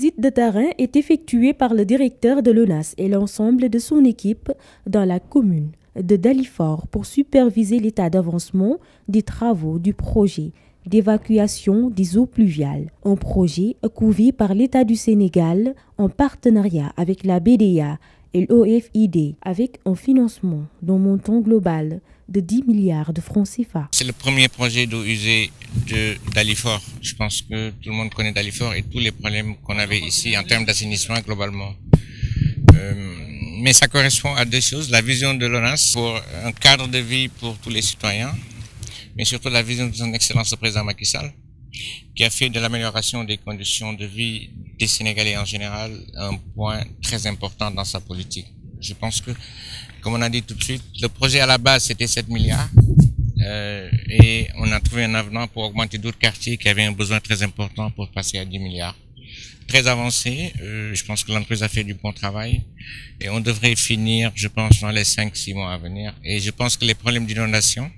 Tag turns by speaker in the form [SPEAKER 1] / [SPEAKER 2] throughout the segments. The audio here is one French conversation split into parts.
[SPEAKER 1] visite de terrain est effectuée par le directeur de l'ONAS et l'ensemble de son équipe dans la commune de Dalifort pour superviser l'état d'avancement des travaux du projet d'évacuation des eaux pluviales, un projet couvert par l'État du Sénégal en partenariat avec la BDA et l'OFID avec un financement d'un montant global de 10 milliards de francs CFA.
[SPEAKER 2] C'est le premier projet d'eau usée de Dalifort. Je pense que tout le monde connaît Dalifort et tous les problèmes qu'on avait ici en termes d'assainissement globalement. Mais ça correspond à deux choses, la vision de l'ONAS pour un cadre de vie pour tous les citoyens, mais surtout la vision de son Excellence le Président Macky Sall, qui a fait de l'amélioration des conditions de vie des Sénégalais en général un point très important dans sa politique. Je pense que, comme on a dit tout de suite, le projet à la base c'était 7 milliards et on a trouvé un avenant pour augmenter d'autres quartiers qui avaient un besoin très important pour passer à 10 milliards. Très avancé, je pense que l'entreprise a fait du bon travail et on devrait finir, je pense, dans les 5-6 mois à venir. Et je pense que les problèmes d'inondation,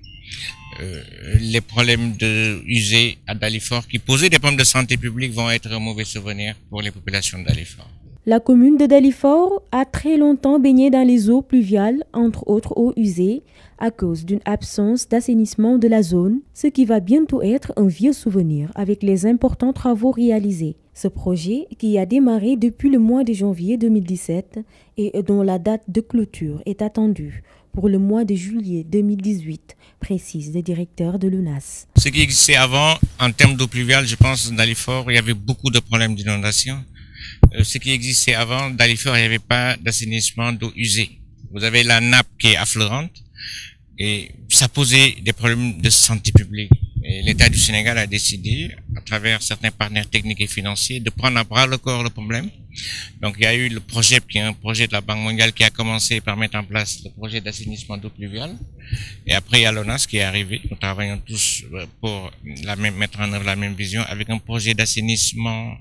[SPEAKER 2] les problèmes de usée à Dalifort qui posaient des problèmes de santé publique vont être un mauvais souvenir pour les populations de Dalifort.
[SPEAKER 1] La commune de Dalifort a très longtemps baigné dans les eaux pluviales, entre autres eaux usées, à cause d'une absence d'assainissement de la zone, ce qui va bientôt être un vieux souvenir avec les importants travaux réalisés. Ce projet, qui a démarré depuis le mois de janvier 2017 et dont la date de clôture est attendue pour le mois de juillet 2018, précise le directeur de l'ONAS.
[SPEAKER 2] Ce qui existait avant, en termes d'eau pluviale, je pense, dans Dalifort, il y avait beaucoup de problèmes d'inondation. Ce qui existait avant, dans Dalifort, il n'y avait pas d'assainissement d'eau usée. Vous avez la nappe qui est affleurante et ça posait des problèmes de santé publique. Et l'État du Sénégal a décidé, à travers certains partenaires techniques et financiers, de prendre à bras le corps le problème. Donc il y a eu le projet, qui est un projet de la Banque mondiale qui a commencé par mettre en place le projet d'assainissement d'eau pluviale. Et après il y a l'ONAS qui est arrivé. Nous travaillons tous pour mettre en œuvre la même vision avec un projet d'assainissement,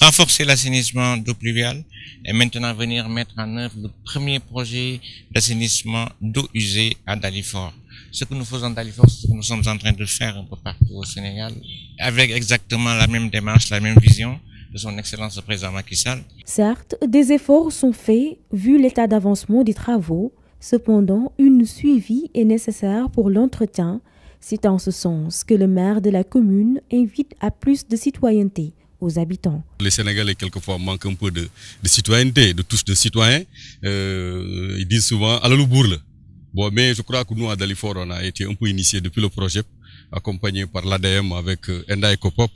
[SPEAKER 2] renforcer l'assainissement d'eau pluviale et maintenant venir mettre en œuvre le premier projet d'assainissement d'eau usée à Dalifort. Ce que nous faisons à Dalifort, c'est ce que nous sommes en train de faire un peu partout au Sénégal, avec exactement la même démarche, la même vision de son Excellence le Président Macky Sall.
[SPEAKER 1] Certes, des efforts sont faits vu l'état d'avancement des travaux. Cependant, une suivi est nécessaire pour l'entretien. C'est en ce sens que le maire de la commune invite à plus de citoyenneté aux habitants.
[SPEAKER 3] Les Sénégalais, quelquefois, manquent un peu de citoyenneté, de touche de citoyens. Ils disent souvent « Alalou bourle ». Bon, mais je crois que nous, à Dalifort, on a été un peu initiés depuis le projet, accompagné par l'ADM avec Enda et Copop,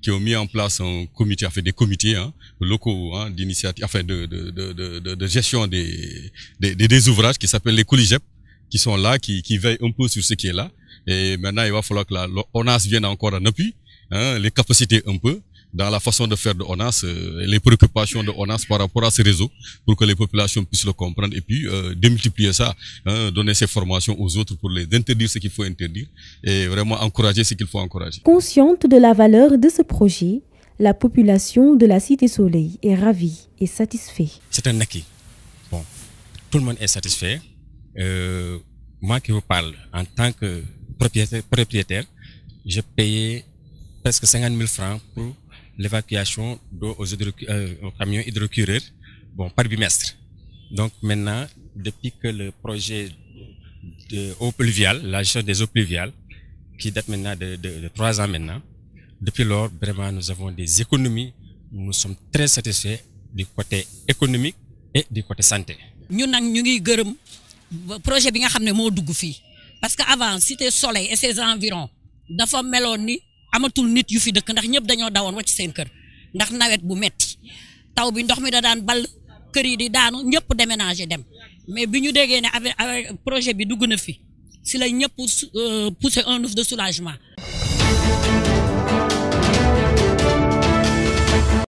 [SPEAKER 3] qui ont mis en place un comité, enfin des comités locaux d'initiative, enfin de gestion des ouvrages qui s'appellent les COLIGEP, qui sont là, qui veillent un peu sur ce qui est là. Et maintenant, il va falloir que l'ONAS vienne encore en appui, les capacités un peu, dans la façon de faire de ONAS, les préoccupations de ONAS par rapport à ces réseaux, pour que les populations puissent le comprendre et puis démultiplier ça, donner ces formations aux autres pour les interdire ce qu'il faut interdire et vraiment encourager ce qu'il faut encourager.
[SPEAKER 1] Consciente de la valeur de ce projet, la population de la Cité Soleil est ravie et satisfaite.
[SPEAKER 4] C'est un acquis. Bon, tout le monde est satisfait. Moi qui vous parle, en tant que propriétaire, j'ai payé presque 50 000 francs pour l'évacuation d'eau aux camions hydrocureurs, bon, par bimestre. Donc maintenant, depuis que le projet de eau pluviale, la gestion des eaux pluviales, qui date maintenant de 3 ans maintenant, depuis lors, vraiment, nous avons des économies. Nous sommes très satisfaits du côté économique et du côté santé.
[SPEAKER 5] Nous avons un projet qui est parce qu'avant, Cité Soleil et ses environs, dafa meloon ni amatul nit yu fi dëkk ndax ñëpp dañoo dawoon wacc seen kër ndax nawet bu metti taw bi ndox mi da daan ball kër yi di daanu ñëpp déménager dem mais biñu déggé né avec projet bi dugg na fi si la ñëpp pousser un ouf de soulagement.